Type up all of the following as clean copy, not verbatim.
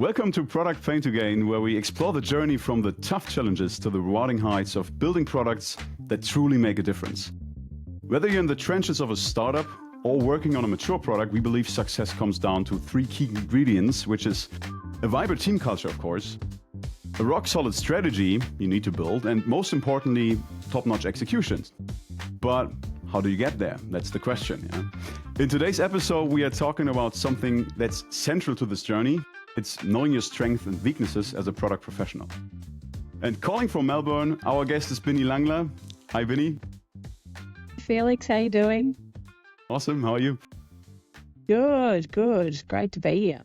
Welcome to Product Pain to Gain, where we explore the journey from the tough challenges to the rewarding heights of building products that truly make a difference. Whether you're in the trenches of a startup or working on a mature product, we believe success comes down to three key ingredients, which is a vibrant team culture, of course, a rock-solid strategy you need to build, and most importantly, top-notch execution. But how do you get there? That's the question. Yeah? In today's episode, we are talking about something that's central to this journey. It's knowing your strengths and weaknesses as a product professional. And calling from Melbourne, our guest is Binny Langler. Hi, Binny. Felix, how you doing? Awesome. How are you? Good. Great to be here.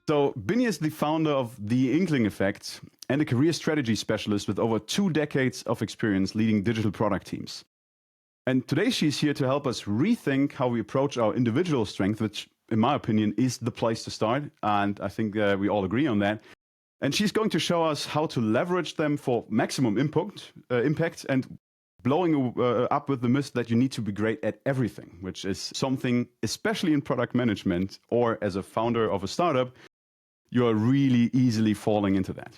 So, Binny is the founder of the Inkling Effect and a career strategy specialist with over 2 decades of experience leading digital product teams. And today she's here to help us rethink how we approach our individual strength, which in my opinion is the place to start. And I think we all agree on that. And she's going to show us how to leverage them for maximum impact and blowing up with the myth that you need to be great at everything, which is something, especially in product management or as a founder of a startup, you are really easily falling into that.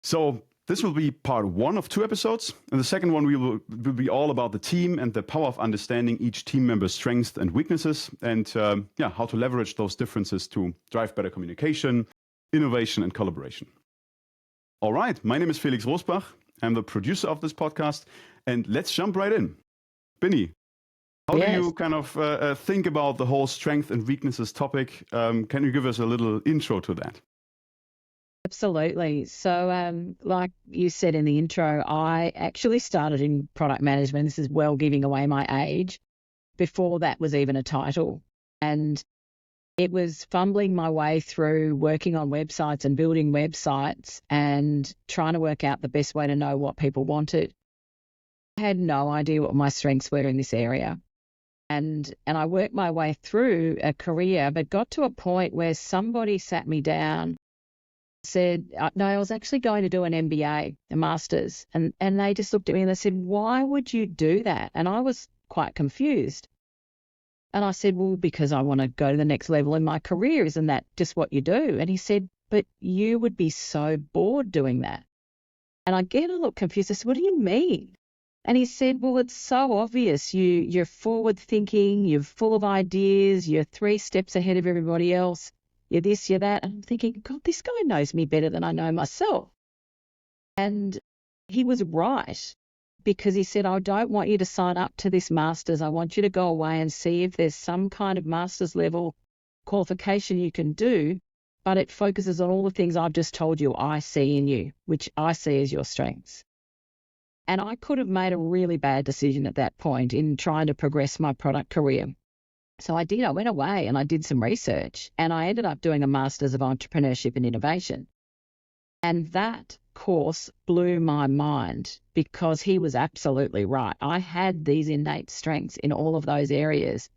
So this will be part 1 of 2 episodes. And the second one will be all about the team and the power of understanding each team member's strengths and weaknesses and how to leverage those differences to drive better communication, innovation, and collaboration. All right, my name is Felix Rosbach. I'm the producer of this podcast. And let's jump right in. Binny, how do you kind of think about the whole strength and weaknesses topic? Can you give us a little intro to that? Absolutely. So like you said in the intro, I actually started in product management. This is well giving away my age. Before that was even a title. And it was fumbling my way through working on websites and building websites and trying to work out the best way to know what people wanted. I had no idea what my strengths were in this area. And I worked my way through a career, but got to a point where somebody sat me down, said, no, I was actually going to do an MBA, a master's. And they just looked at me and they said, why would you do that? And I was quite confused. And I said, well, because I want to go to the next level in my career. Isn't that just what you do? And he said, but you would be so bored doing that. And I get a little confused. I said, what do you mean? And he said, well, it's so obvious. You're forward thinking, you're full of ideas, you're 3 steps ahead of everybody else. You're this, you're that. And I'm thinking, God, this guy knows me better than I know myself. And he was right, because he said, I don't want you to sign up to this master's. I want you to go away and see if there's some kind of master's level qualification you can do, but it focuses on all the things I've just told you I see in you, which I see as your strengths. And I could have made a really bad decision at that point in trying to progress my product career. So I did. I went away and I did some research and I ended up doing a Master's of Entrepreneurship and Innovation. And that course blew my mind because he was absolutely right. I had these innate strengths in all of those areas.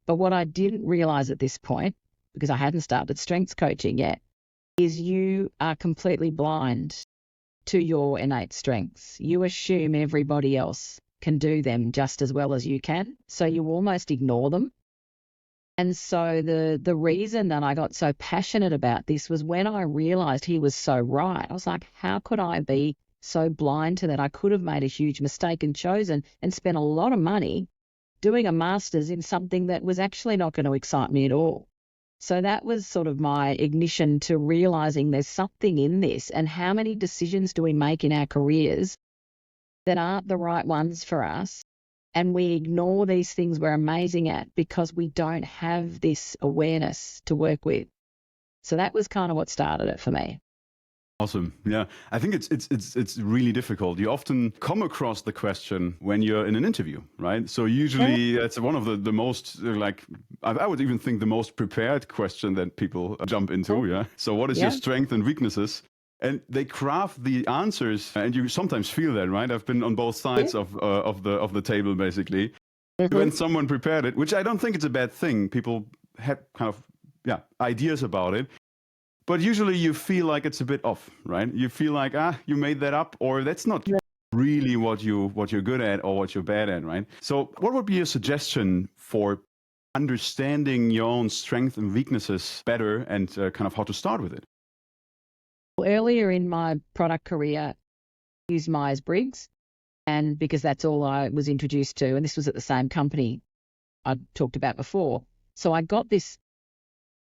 But what I didn't realize at this point, because I hadn't started strengths coaching yet, is you are completely blind to your innate strengths. You assume everybody else can do them just as well as you can. So you almost ignore them. And so the reason that I got so passionate about this was when I realized he was so right. I was like, how could I be so blind to that? I could have made a huge mistake and chosen and spent a lot of money doing a master's in something that was actually not going to excite me at all. So that was sort of my ignition to realizing there's something in this, and how many decisions do we make in our careers that aren't the right ones for us? And we ignore these things we're amazing at because we don't have this awareness to work with. So that was kind of what started it for me. Awesome. Yeah, I think it's really difficult. You often come across the question when you're in an interview, right? So usually it's one of the most, I would even think the most prepared question that people jump into. Yeah. So what is your strength and weaknesses? And they craft the answers, and you sometimes feel that, right? I've been on both sides of the table, basically. When someone prepared it, which I don't think it's a bad thing. People have kind of ideas about it, but usually you feel like it's a bit off, right? You feel like you made that up, or that's not really what you're good at or what you're bad at, right? So, what would be a suggestion for understanding your own strengths and weaknesses better and kind of how to start with it? Well, earlier in my product career, I used Myers-Briggs, and because that's all I was introduced to, and this was at the same company I talked about before. So I got this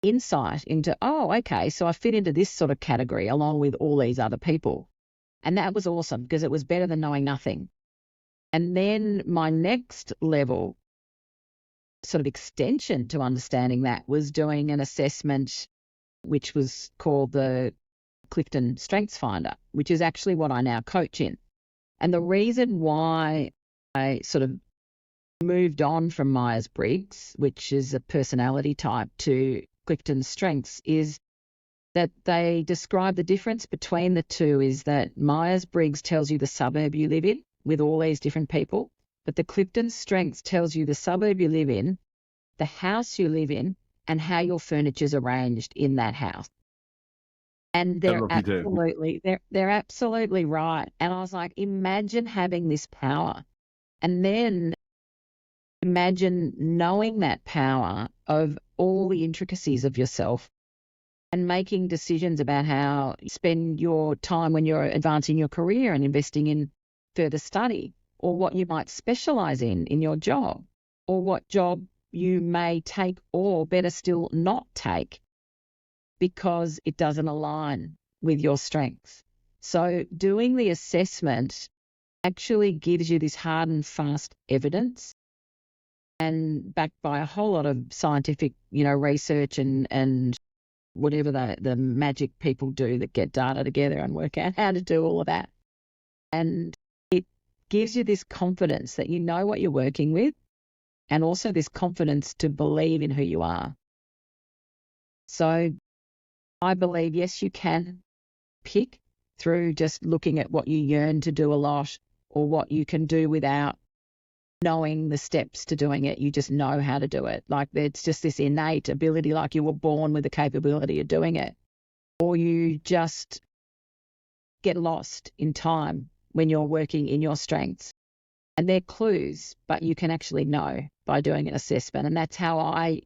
insight into, oh, okay, so I fit into this sort of category along with all these other people. And that was awesome because it was better than knowing nothing. And then my next level sort of extension to understanding that was doing an assessment which was called the Clifton Strengths Finder, which is actually what I now coach in. And the reason why I sort of moved on from Myers-Briggs, which is a personality type, to Clifton Strengths is that they describe the difference between the two is that Myers-Briggs tells you the suburb you live in with all these different people, but the Clifton Strengths tells you the suburb you live in, the house you live in, and how your furniture's arranged in that house. And A lot of detail. they're absolutely right. And I was like, imagine having this power. And then imagine knowing that power of all the intricacies of yourself and making decisions about how you spend your time when you're advancing your career and investing in further study, or what you might specialize in your job, or what job you may take, or better still, not take because it doesn't align with your strengths. So doing the assessment actually gives you this hard and fast evidence and backed by a whole lot of scientific, research and whatever the magic people do that get data together and work out how to do all of that. And it gives you this confidence that you know what you're working with, and also this confidence to believe in who you are. So I believe, yes, you can pick through just looking at what you yearn to do a lot or what you can do without knowing the steps to doing it. You just know how to do it. Like it's just this innate ability, like you were born with the capability of doing it. Or you just get lost in time when you're working in your strengths. And they're clues, but you can actually know by doing an assessment. And that's how I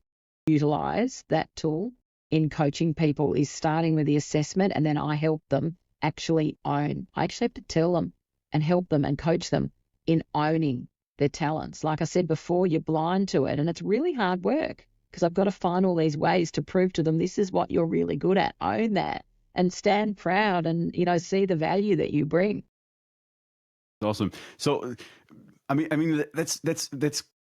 utilize that tool in coaching people, is starting with the assessment, and then I help them actually own. I actually have to tell them and help them and coach them in owning their talents. Like I said before, you're blind to it, and it's really hard work because I've got to find all these ways to prove to them this is what you're really good at. Own that and stand proud and, see the value that you bring. Awesome. So, I mean, that's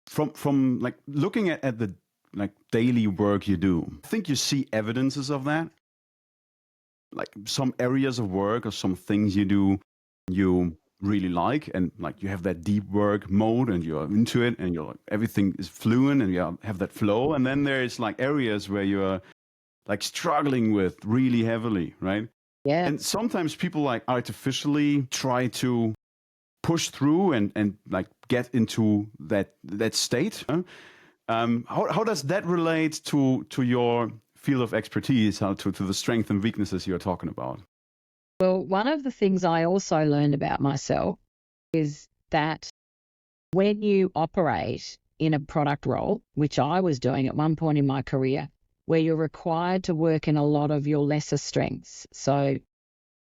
from like looking at the like daily work you do. I think you see evidences of that, like some areas of work or some things you do you really like, and like you have that deep work mode and you're into it and you're like, everything is fluent and you have that flow. And then there's like areas where you're like struggling with really heavily, right? Yeah. And sometimes people like artificially try to push through and like get into that state. How does that relate to your field of expertise, to the strengths and weaknesses you're talking about? Well, one of the things I also learned about myself is that when you operate in a product role, which I was doing at one point in my career, where you're required to work in a lot of your lesser strengths. So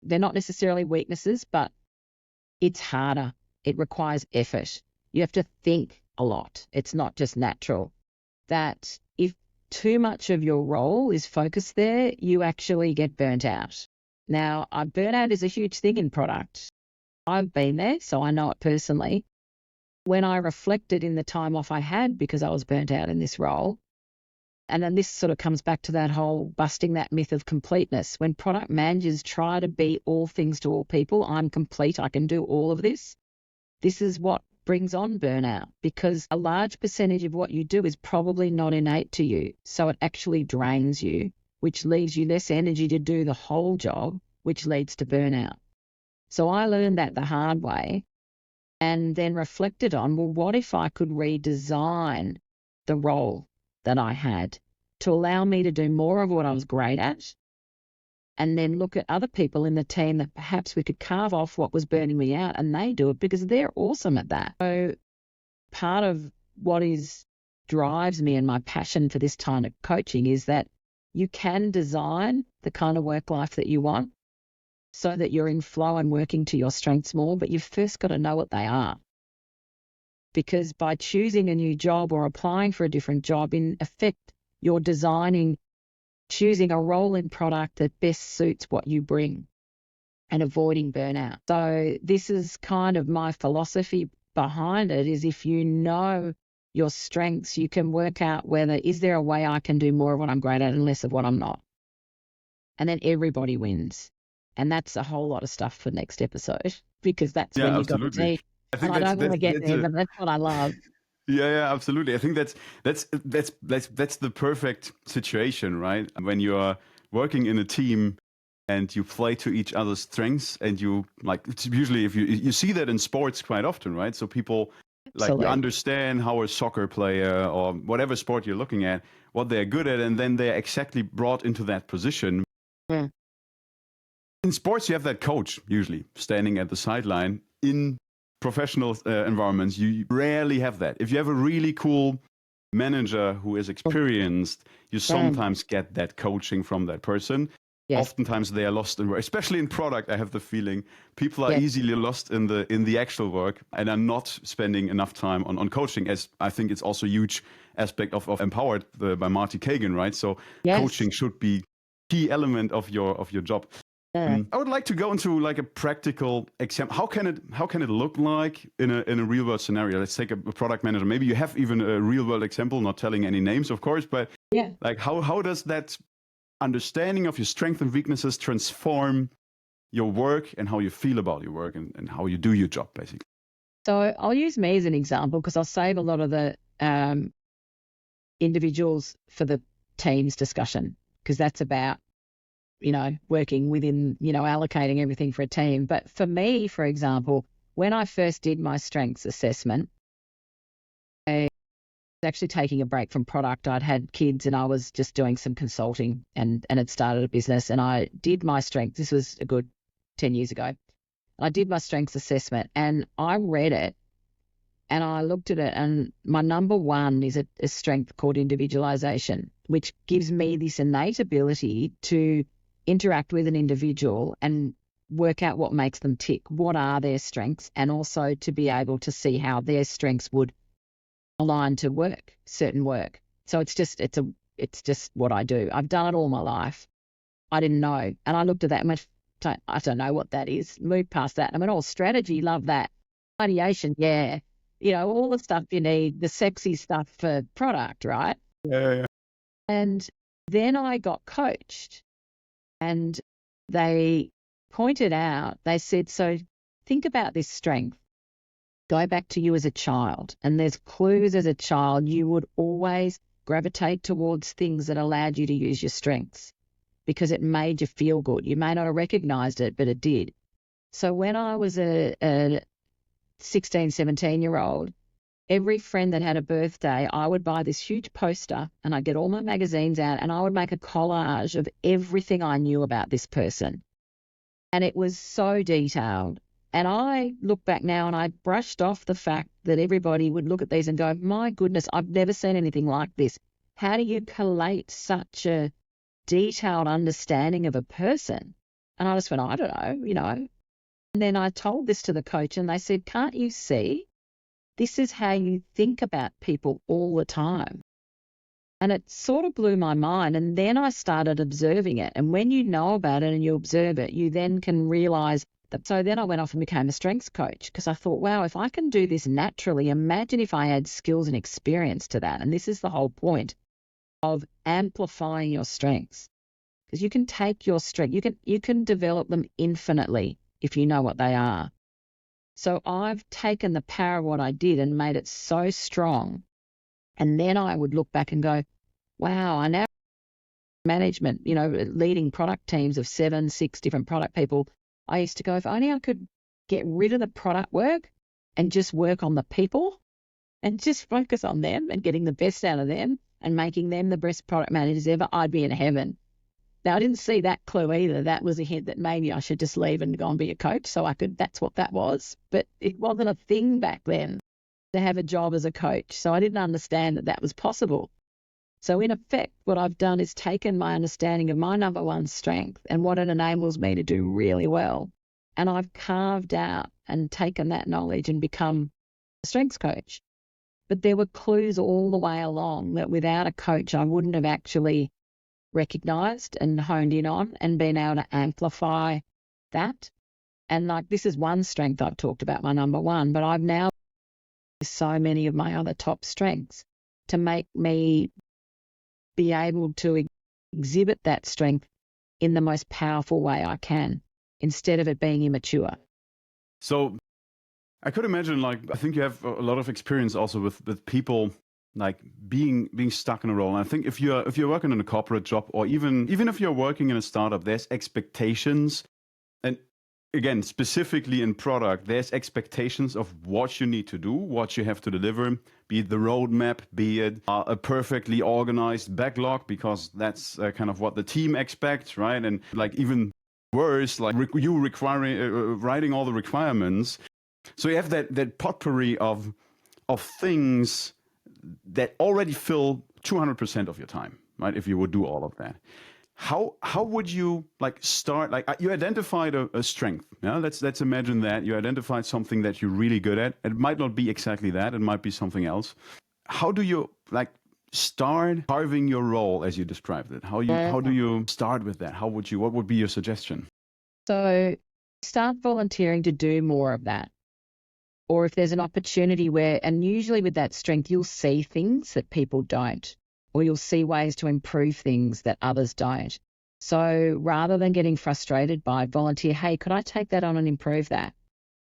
they're not necessarily weaknesses, but it's harder. It requires effort. You have to think a lot. It's not just natural. That if too much of your role is focused there, you actually get burnt out. Now, burnout is a huge thing in product. I've been there, so I know it personally. When I reflected in the time off I had because I was burnt out in this role, and then this sort of comes back to that whole busting that myth of completeness. When product managers try to be all things to all people, I'm complete, I can do all of this. This is what brings on burnout, because a large percentage of what you do is probably not innate to you. So it actually drains you, which leaves you less energy to do the whole job, which leads to burnout. So I learned that the hard way and then reflected on, well, what if I could redesign the role that I had to allow me to do more of what I was great at, and then look at other people in the team that perhaps we could carve off what was burning me out and they do it because they're awesome at that. So part of what is drives me and my passion for this kind of coaching is that you can design the kind of work life that you want so that you're in flow and working to your strengths more, but you've first got to know what they are. Because by choosing a new job or applying for a different job, in effect, you're choosing a role in product that best suits what you bring and avoiding burnout. So this is kind of my philosophy behind it, is if you know your strengths, you can work out whether, is there a way I can do more of what I'm great at and less of what I'm not? And then everybody wins. And that's a whole lot of stuff for next episode, because that's Yeah, when you got to absolutely. teach. I think And I don't want to get that's there, but that's what I love. yeah, absolutely. I think that's the perfect situation, right? When you are working in a team and you play to each other's strengths, and you like, it's usually, if you see that in sports quite often, right? So people, like, you Absolutely. understand how a soccer player or whatever sport you're looking at, what they're good at, and then they're exactly brought into that position. Yeah. In sports, you have that coach usually standing at the sideline. In professional environments, you rarely have that. If you have a really cool manager who is experienced, you sometimes get that coaching from that person. Yes. Oftentimes they are lost in work, especially in product. I have the feeling people are Yes. easily lost in the actual work and are not spending enough time on coaching. As I think it's also a huge aspect of Empowered by Marty Kagan, right? So Yes. coaching should be key element of your job. Yeah. I would like to go into like a practical example. How can it look like in a real world scenario? Let's take a product manager. Maybe you have even a real world example, not telling any names, of course, but Yeah. like how does that understanding of your strengths and weaknesses transform your work and how you feel about your work and how you do your job, basically? So I'll use me as an example, because I'll save a lot of the individuals for the teams discussion, because that's about, working within, allocating everything for a team. But for me, for example, when I first did my strengths assessment, I was actually taking a break from product. I'd had kids and I was just doing some consulting and had started a business, and I did my strengths. This was a good 10 years ago. I did my strengths assessment and I read it and I looked at it, and my number one is a strength called individualization, which gives me this innate ability to interact with an individual and work out what makes them tick, what are their strengths, and also to be able to see how their strengths would align to certain work. So it's just what I do. I've done it all my life. I didn't know. And I looked at that and went, I don't know what that is. Moved past that. I mean, all strategy, love that. Ideation, yeah. All the stuff you need, the sexy stuff for product, right? Yeah. And then I got coached, and they pointed out, they said, so think about this strength. Go back to you as a child, and there's clues as a child. You would always gravitate towards things that allowed you to use your strengths because it made you feel good. You may not have recognized it, but it did. So when I was a 16, 17-year-old, every friend that had a birthday, I would buy this huge poster and I'd get all my magazines out and I would make a collage of everything I knew about this person. And it was so detailed. And I look back now and I brushed off the fact that everybody would look at these and go, my goodness, I've never seen anything like this. How do you collate such a detailed understanding of a person? And I just went, I don't know. And then I told this to the coach and they said, can't you see? This is how you think about people all the time. And it sort of blew my mind. And then I started observing it. And when you know about it and you observe it, you then can realize that. So then I went off and became a strengths coach, because I thought, wow, if I can do this naturally, imagine if I add skills and experience to that. And this is the whole point of amplifying your strengths, because you can take your strength, you can develop them infinitely if you know what they are. So I've taken the power of what I did and made it so strong. And then I would look back and go, wow, I now management, leading product teams of 7, 6 different product people. I used to go, if only I could get rid of the product work and just work on the people and just focus on them and getting the best out of them and making them the best product managers ever, I'd be in heaven. Now, I didn't see that clue either. That was a hint that maybe I should just leave and go and be a coach so I could, that's what that was. But it wasn't a thing back then. to have a job as a coach. So I didn't understand that that was possible. So in effect, what I've done is taken my understanding of my number one strength and what it enables me to do really well. And I've carved out and taken that knowledge and become a strengths coach. But there were clues all the way along that without a coach, I wouldn't have actually recognized and honed in on and been able to amplify that. And like, this is one strength I've talked about, my number one, but I've now so many of my other top strengths to make me be able to exhibit that strength in the most powerful way I can, instead of it being immature. So I could imagine, like, I think you have a lot of experience also with people like being stuck in a role. And I think if you're working in a corporate job, or even if you're working in a startup, there's expectations. And again, specifically in product, there's expectations of what you need to do, what you have to deliver, be it the roadmap, be it a perfectly organized backlog, because that's kind of what the team expects, right? And like even worse, like you requiring writing all the requirements. So you have that potpourri of things that already fill 200% of your time, right? If you would do all of that. How would you like start? Like you identified a strength. Yeah, let's imagine that you identified something that you're really good at. It might not be exactly that. It might be something else. How do you like start carving your role as you described it? How do you start with that? What would be your suggestion? So start volunteering to do more of that. Or if there's an opportunity where, and usually with that strength, you'll see things that people don't, or you'll see ways to improve things that others don't. So rather than getting frustrated by volunteer, hey, could I take that on and improve that?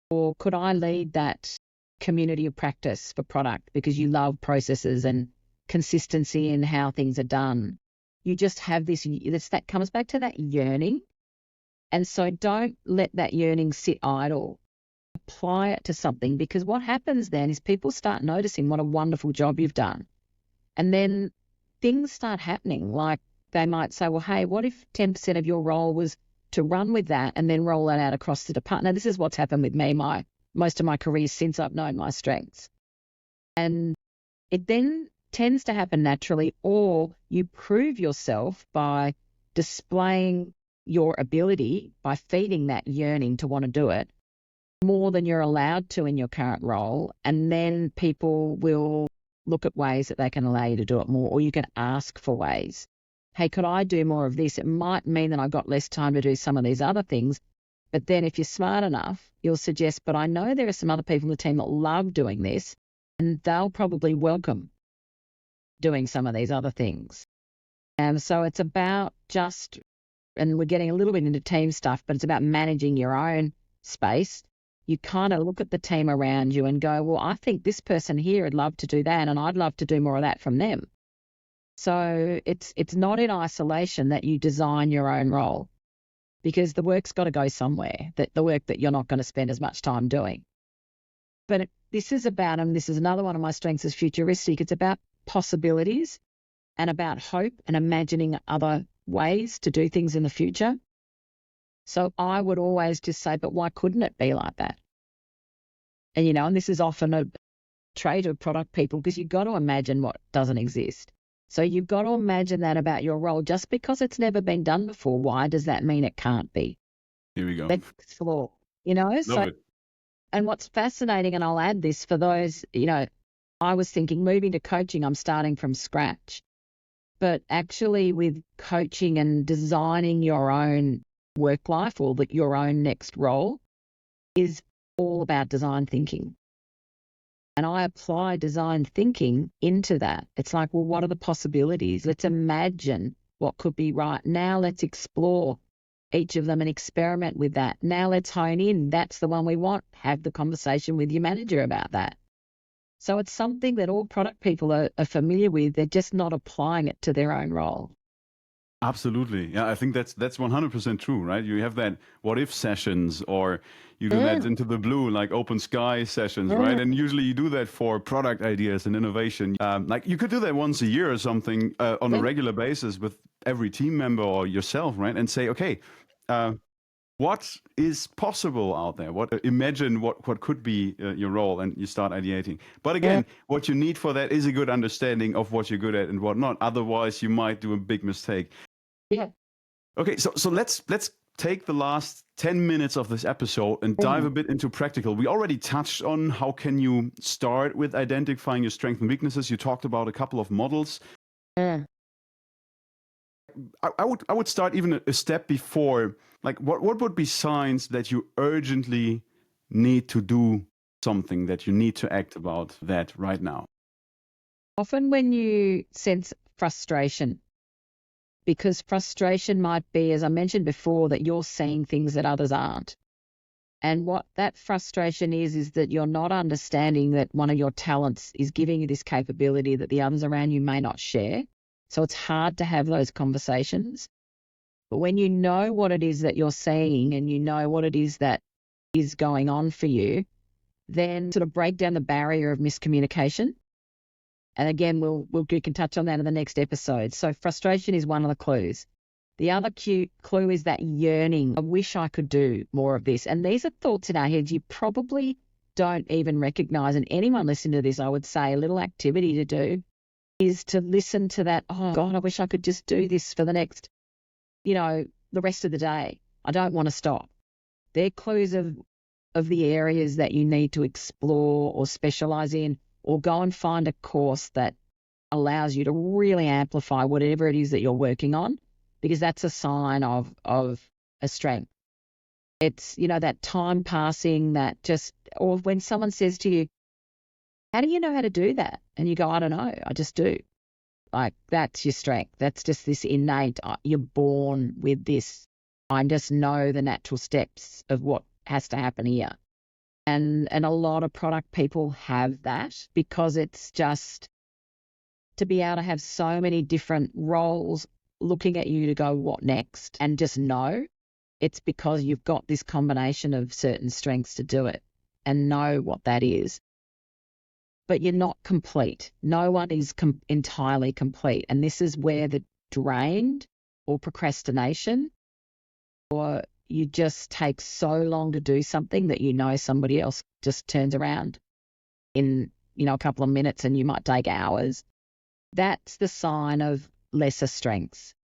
Or could I lead that community of practice for product because you love processes and consistency in how things are done? You just have this, that comes back to that yearning. And so don't let that yearning sit idle. Apply it to something, because what happens then is people start noticing what a wonderful job you've done. And then things start happening. Like they might say, well, hey, what if 10% of your role was to run with that and then roll that out across the department? Now, this is what's happened with me most of my career since I've known my strengths. And it then tends to happen naturally, or you prove yourself by displaying your ability by feeding that yearning to want to do it more than you're allowed to in your current role. And then people will look at ways that they can allow you to do it more, or you can ask for ways. Hey, could I do more of this? It might mean that I've got less time to do some of these other things. But then if you're smart enough, you'll suggest, but I know there are some other people in the team that love doing this, and they'll probably welcome doing some of these other things. And so it's about just, and we're getting a little bit into team stuff, but it's about managing your own space. You kind of look at the team around you and go, well, I think this person here would love to do that, and I'd love to do more of that from them. So it's not in isolation that you design your own role, because the work's got to go somewhere, that the work that you're not going to spend as much time doing. But this is about, and this is another one of my strengths, is futuristic. It's about possibilities and about hope and imagining other ways to do things in the future. So I would always just say, but why couldn't it be like that? And, and this is often a trait of product people, because you've got to imagine what doesn't exist. So you've got to imagine that about your role. Just because it's never been done before, why does that mean it can't be? Here we go. Let's explore, Love so, it. And what's fascinating, and I'll add this for those, I was thinking moving to coaching, I'm starting from scratch. But actually with coaching and designing your own work life, or your own next role, is all about design thinking. And I apply design thinking into that. It's like, well, what are the possibilities? Let's imagine what could be right. Now let's explore each of them and experiment with that. Now let's hone in. That's the one we want. Have the conversation with your manager about that. So it's something that all product people are familiar with. They're just not applying it to their own role. Absolutely. Yeah, I think that's 100% true, right? You have that what if sessions, or you do that into the blue, like open sky sessions, right? And usually you do that for product ideas and innovation. Like you could do that once a year or something on a regular basis with every team member or yourself, right? And say, okay, what is possible out there. Imagine what could be your role, and you start ideating. But again, what you need for that is a good understanding of what you're good at and what not. Otherwise, you might do a big mistake. Yeah. Okay, so let's take the last 10 minutes of this episode and dive a bit into practical. We already touched on how can you start with identifying your strengths and weaknesses. You talked about a couple of models. Yeah. I would start even a step before. Like, what would be signs that you urgently need to do something, that you need to act about that right now? Often when you sense frustration, because frustration might be, as I mentioned before, that you're seeing things that others aren't. And what that frustration is that you're not understanding that one of your talents is giving you this capability that the others around you may not share. So it's hard to have those conversations. But when you know what it is that you're seeing and you know what it is that is going on for you, then sort of break down the barrier of miscommunication. And again, we can touch on that in the next episode. So frustration is one of the clues. The other clue is that yearning. I wish I could do more of this. And these are thoughts in our heads you probably don't even recognize. And anyone listening to this, I would say a little activity to do is to listen to that, oh God, I wish I could just do this for the next, the rest of the day. I don't want to stop. They're clues of the areas that you need to explore or specialize in, or go and find a course that allows you to really amplify whatever it is that you're working on, because that's a sign of a strength. It's, that time passing, or when someone says to you, how do you know how to do that? And you go, I don't know, I just do. Like, that's your strength. That's just this innate, you're born with this. I just know the natural steps of what has to happen here. And a lot of product people have that, because it's just to be able to have so many different roles looking at you to go, what next? And just know it's because you've got this combination of certain strengths to do it, and know what that is. But you're not complete. No one is entirely complete. And this is where the drained or procrastination, or you just take so long to do something that somebody else just turns around in, a couple of minutes, and you might take hours. That's the sign of lesser strengths.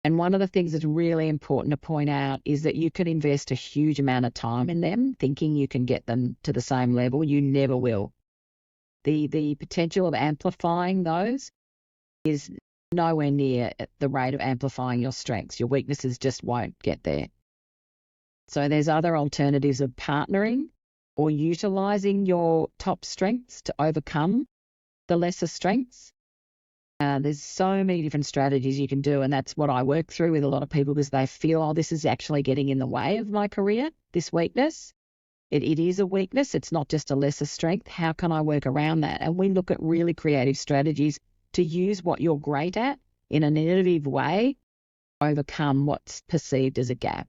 And one of the things that's really important to point out is that you can invest a huge amount of time in them thinking you can get them to the same level. You never will. The potential of amplifying those is nowhere near at the rate of amplifying your strengths. Your weaknesses just won't get there. So there's other alternatives of partnering or utilizing your top strengths to overcome the lesser strengths. There's so many different strategies you can do, and that's what I work through with a lot of people, because they feel, oh, this is actually getting in the way of my career, this weakness. It is a weakness. It's not just a lesser strength. How can I work around that? And we look at really creative strategies to use what you're great at in an innovative way, overcome what's perceived as a gap.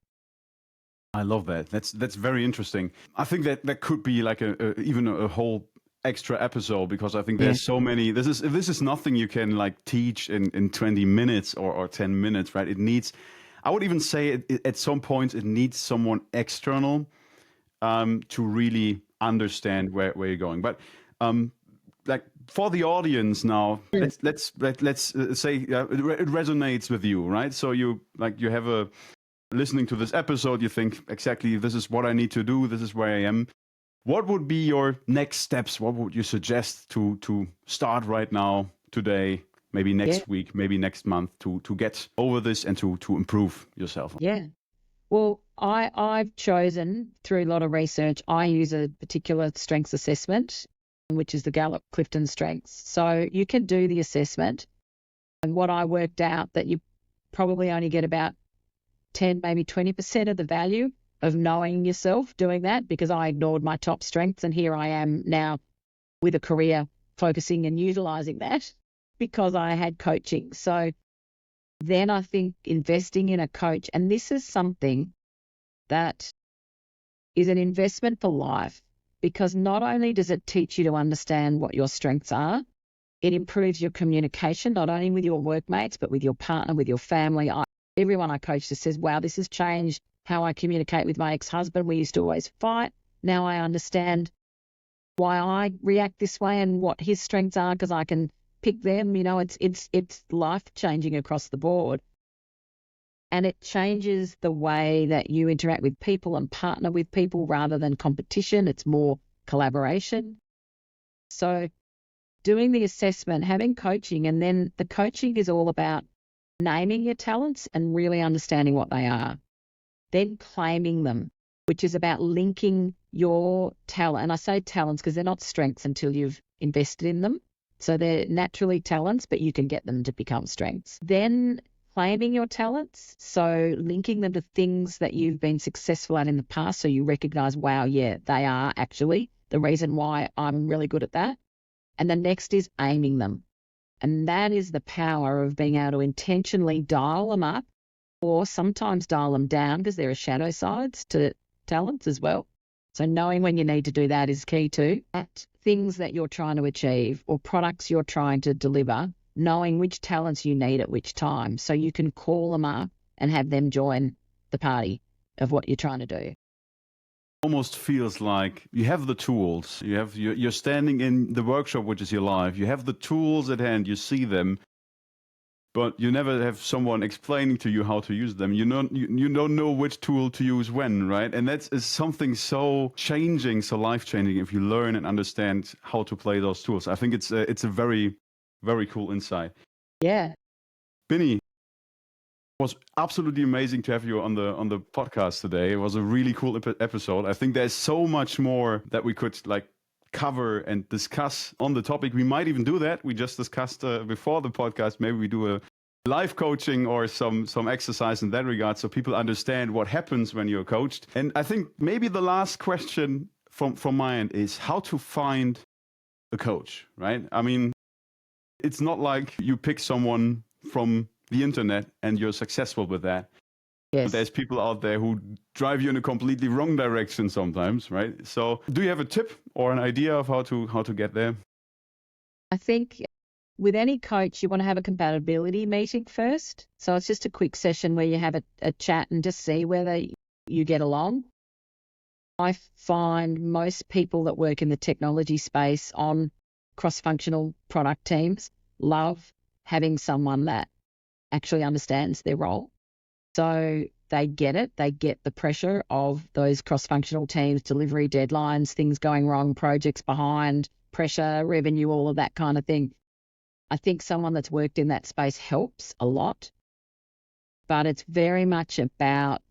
I love that. That's very interesting. I think that could be like even a whole extra episode, because I think there's so many. This is nothing you can like teach in 20 minutes or 10 minutes, right? It needs, I would even say at some points it needs someone external to really understand where you're going. But like for the audience now, let's say it resonates with you, right? So you have listening to this episode, you think exactly, this is what I need to do. This is where I am. What would be your next steps? What would you suggest to start right now, today, maybe next week, maybe next month, to get over this and to improve yourself? Yeah. Well, I've chosen, through a lot of research, I use a particular strengths assessment, which is the Gallup-Clifton Strengths. So you can do the assessment, and what I worked out that you probably only get about 10, maybe 20% of the value of knowing yourself doing that, because I ignored my top strengths, and here I am now with a career focusing and utilizing that because I had coaching. So then I think investing in a coach, and this is something that is an investment for life, because not only does it teach you to understand what your strengths are, it improves your communication, not only with your workmates, but with your partner, with your family. Everyone I coach just says, wow, this has changed how I communicate with my ex-husband. We used to always fight. Now I understand why I react this way and what his strengths are, because I can pick them. You know, it's life-changing across the board. And it changes the way that you interact with people and partner with people rather than competition. It's more collaboration. So doing the assessment, having coaching, and then the coaching is all about naming your talents and really understanding what they are. Then claiming them, which is about linking your talent. And I say talents because they're not strengths until you've invested in them. So they're naturally talents, but you can get them to become strengths. Then claiming your talents, so linking them to things that you've been successful at in the past, so you recognize, wow, yeah, they are actually the reason why I'm really good at that. And the next is aiming them. And that is the power of being able to intentionally dial them up, or sometimes dial them down, because there are shadow sides to talents as well. So knowing when you need to do that is key too. At things that you're trying to achieve or products you're trying to deliver, knowing which talents you need at which time, so you can call them up and have them join the party of what you're trying to do. Almost feels like you have the tools. You're standing in the workshop, which is your life. You have the tools at hand. You see them, but you never have someone explaining to you how to use them. You don't know which tool to use when, right? And that is something so changing, so life-changing if you learn and understand how to play those tools. I think it's a very, very cool insight. Yeah. Binnie, it was absolutely amazing to have you on the podcast today. It was a really cool episode. I think there's so much more that we could cover and discuss on the topic. We might even do that. We just discussed before the podcast, maybe we do a live coaching or some exercise in that regard, so people understand what happens when you're coached. And I think maybe the last question from my end is how to find a coach, right? I mean, it's not like you pick someone from the internet and you're successful with that. Yes. There's people out there who drive you in a completely wrong direction sometimes, right? So do you have a tip or an idea of how to get there? I think with any coach, you want to have a compatibility meeting first. So it's just a quick session where you have a chat and just see whether you get along. I find most people that work in the technology space on cross-functional product teams love having someone that actually understands their role. So they get it. They get the pressure of those cross-functional teams, delivery deadlines, things going wrong, projects behind, pressure, revenue, all of that kind of thing. I think someone that's worked in that space helps a lot, but it's very much about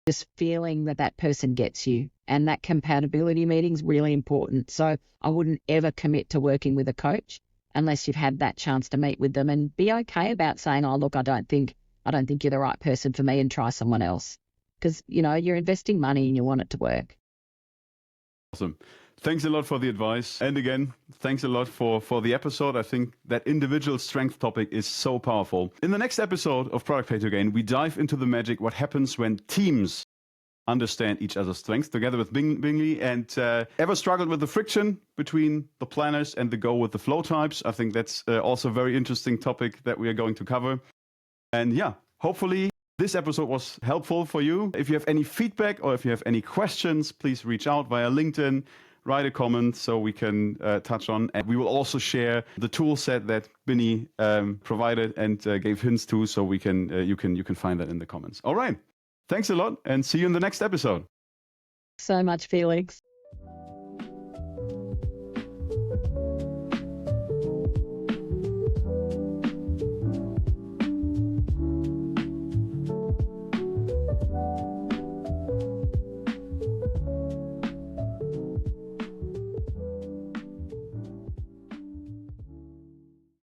just feeling that person gets you, and that compatibility meeting is really important. So I wouldn't ever commit to working with a coach unless you've had that chance to meet with them, and be okay about saying, oh, look, I don't think you're the right person for me, and try someone else, because, you're investing money and you want it to work. Awesome. Thanks a lot for the advice. And again, thanks a lot for the episode. I think that individual strength topic is so powerful. In the next episode of Product Pay to Gain, we dive into the magic, what happens when teams understand each other's strengths, together with Binnie. And ever struggled with the friction between the planners and the go with the flow types? I think that's also a very interesting topic that we are going to cover. And yeah, hopefully this episode was helpful for you. If you have any feedback or if you have any questions, please reach out via LinkedIn, write a comment so we can touch on. And we will also share the tool set that Binnie provided and gave hints to, so we can you can find that in the comments. All right. Thanks a lot, and see you in the next episode. So much, Felix.